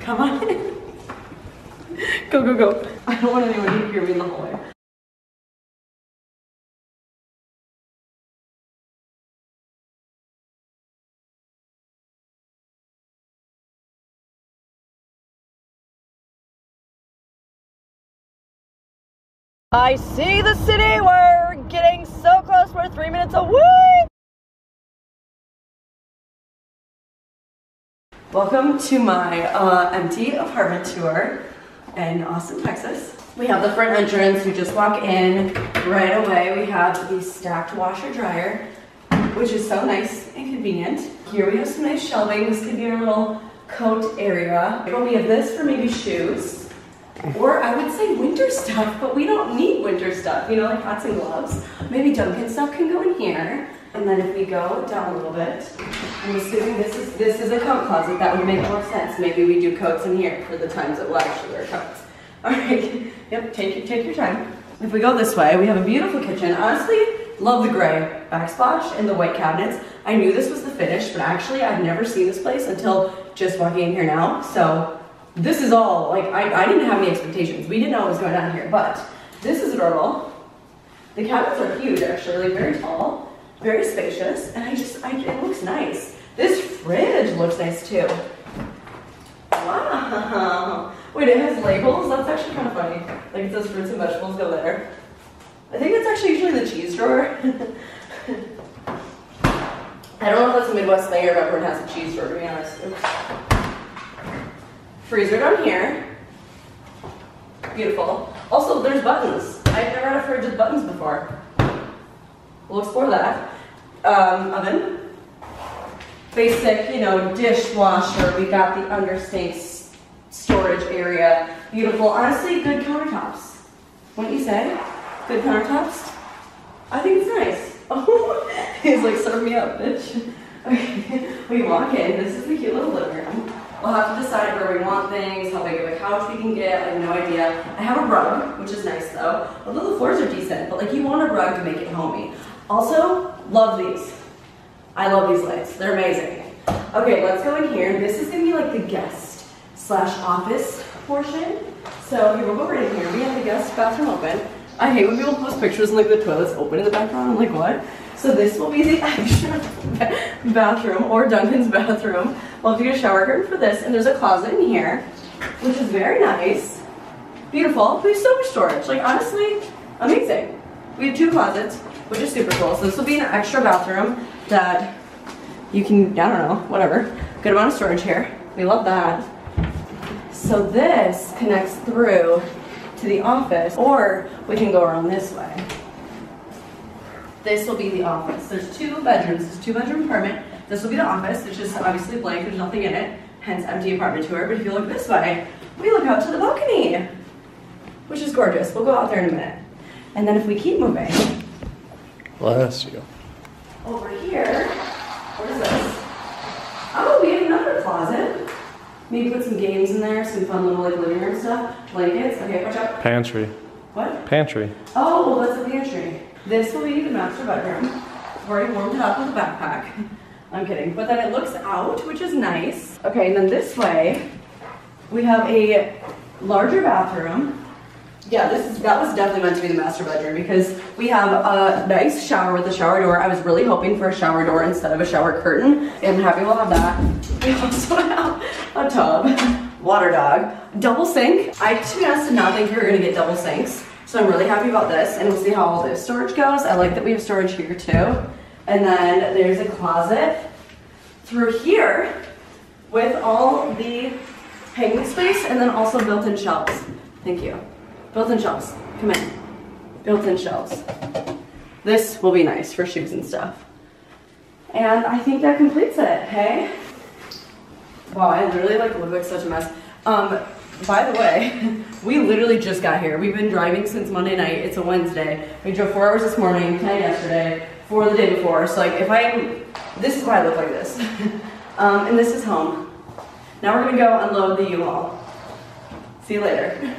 Come on. Go, go, go. I don't want anyone to hear me in the hallway. I see the city. We're getting so close. We're 3 minutes away. Welcome to my empty apartment tour in Austin, Texas. We have the front entrance. You just walk in right away. We have the stacked washer dryer, which is so nice and convenient. Here we have some nice shelving. This could be our little coat area. We have this for maybe shoes, or I would say winter stuff, but we don't need winter stuff, you know, like hats and gloves. Maybe Duncan stuff can go in here. And then if we go down a little bit, I'm assuming this is a coat closet. That would make more sense. Maybe we do coats in here for the times that we'll actually wear coats. All right, yep, take your time. If we go this way, we have a beautiful kitchen. Honestly, love the gray backsplash and the white cabinets. I knew this was the finish, but actually I've never seen this place until just walking in here now. So this is all, like, I didn't have any expectations. We didn't know what was going on here, but this is adorable. The cabinets are huge, actually, like very tall. Very spacious, and it looks nice. This fridge looks nice too. Wow. Wait, it has labels? That's actually kind of funny. Like it says fruits and vegetables go there. I think it's actually usually the cheese drawer. I don't know if that's a Midwest thing or if everyone has a cheese drawer, to be honest. Oops. Freezer down here. Beautiful. Also, there's buttons. I've never had a fridge with buttons before. We'll explore that. Oven. Basic, you know, dishwasher. We got the undersink storage area. Beautiful. Honestly, good countertops. Wouldn't you say? Good countertops? I think it's nice. Oh, he's like, serve me up, bitch. Okay, we walk in. This is the cute little living room. We'll have to decide where we want things, how big of a couch we can get. I have no idea. I have a rug, which is nice though. Although the floors are decent, but like you want a rug to make it homey. Also, love these. I love these lights. They're amazing. Okay, let's go in here. This is gonna be like the guest / office portion. So here, we'll go right in here. We have the guest bathroom open. I hate when people post pictures and like the toilet's open in the background. I'm like, what? So this will be the extra bathroom, or Duncan's bathroom. We'll have to get a shower curtain for this, and there's a closet in here, which is very nice. Beautiful. We have so much storage. Like, honestly, amazing. We have 2 closets, which is super cool. So this will be an extra bathroom that you can, I don't know, whatever. Good amount of storage here. We love that. So this connects through to the office, or we can go around this way. This will be the office. There's 2 bedrooms. It's a 2-bedroom apartment. This will be the office. It's just obviously blank. There's nothing in it. Hence, empty apartment tour. But if you look this way, we look out to the balcony, which is gorgeous. We'll go out there in a minute. And then if we keep moving. Bless you. Over here, what is this? Oh, we have another closet. Maybe put some games in there, some fun little like living room stuff. Blankets. Okay, watch out. Pantry. What? Pantry. Oh, that's a pantry. This will be the master bedroom. I've already warmed it up with a backpack. I'm kidding. But then it looks out, which is nice. Okay, and then this way, we have a larger bathroom. Yeah, that was definitely meant to be the master bedroom because we have a nice shower with a shower door. I was really hoping for a shower door instead of a shower curtain. I'm happy we'll have that. We also have a tub, water dog, double sink. I, to be honest, did not think we were gonna get double sinks. So I'm really happy about this, and we'll see how all this storage goes. I like that we have storage here too. And then there's a closet through here with all the hanging space and then also built-in shelves. Thank you. Built-in shelves, come in. Built-in shelves. This will be nice for shoes and stuff. And I think that completes it, hey? Wow, I literally like look like such a mess. By the way, we literally just got here. We've been driving since Monday night. It's a Wednesday. We drove 4 hours this morning, 10 yesterday, 4 the day before. So like this is why I look like this. And this is home. Now we're gonna go unload the U-Haul. See you later.